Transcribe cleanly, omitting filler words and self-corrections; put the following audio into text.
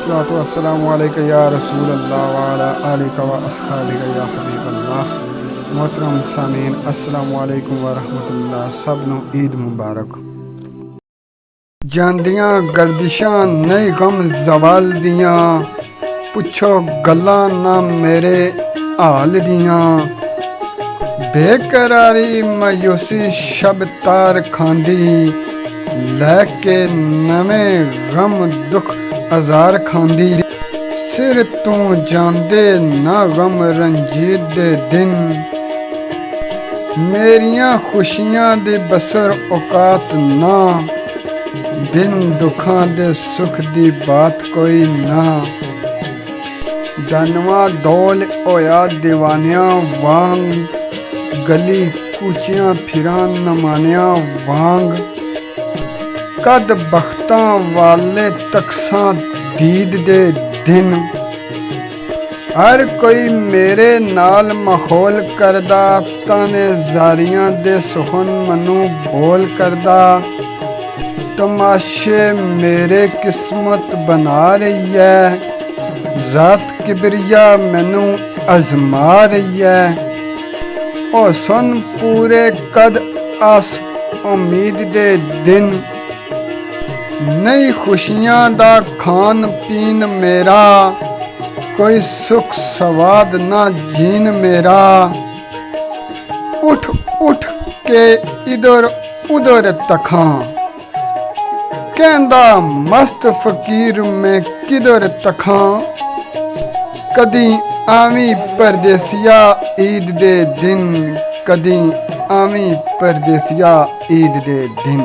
अस्सलातु वस्सलामु अलैका या रसूल अल्लाह व अला आलिका व अस्हाबिका या हबीब अल्लाह। मोहतरम सामीन अस्सलामु अलैकुम व रहमतुल्लाह। सब नूं ईद मुबारक। ਜਾਂਦੀਆਂ ਗਰਦਿਸ਼ਾਂ ਨਹੀਂ ਗਮ ਜ਼ਵਾਲ ਦੀਆਂ, ਪੁੱਛੋ ਗੱਲਾਂ ਨਾ ਮੇਰੇ ਹਾਲ ਦੀਆਂ। ਬੇਕਰਾਰੀ ਮਾਯੂਸੀ ਸ਼ਬ ਤਾਰ ਖਾਂਦੀ, ਲੈ ਕੇ ਨਵੇਂ ਗਮ ਦੁੱਖ ਅਜ਼ਾਰ ਖਾਂਦੀ। ਸਿਰ ਤੂੰ ਜਾਂਦੇ ਨਾ ਗਮ ਰੰਜੀਤ ਦੇ ਦਿਨ, ਮੇਰੀਆਂ ਖੁਸ਼ੀਆਂ ਦੀ ਬਸਰ ਔਕਾਤ ਨਾ। बिन दुखां दे सुख दी बात कोई ना। दानवा दौल होया दीवानिया वांग, गली कूचियां फिरां नमानिया वांग। कद बख्तां वाले तकसां दीद दे दिन, हर कोई मेरे नाल माहौल करदा। ताने जारियां दे सुखन मनु बोल करदा। तमाशे मेरे किस्मत बना रही है, ज़ात किबरिया मैनू अजमा रही है। ओ सुन पूरे कद आस उम्मीद दे दिन, नई खुशियां दा खान पीन मेरा। कोई सुख सवाद ना जीन मेरा। उठ उठ के इधर उधर तखां, कहंदा मस्त फकीर मैं किधर तखां। कदी आवी परदेसिया ईद दे दिन, कदी आवी परदेसिया ईद दे दिन।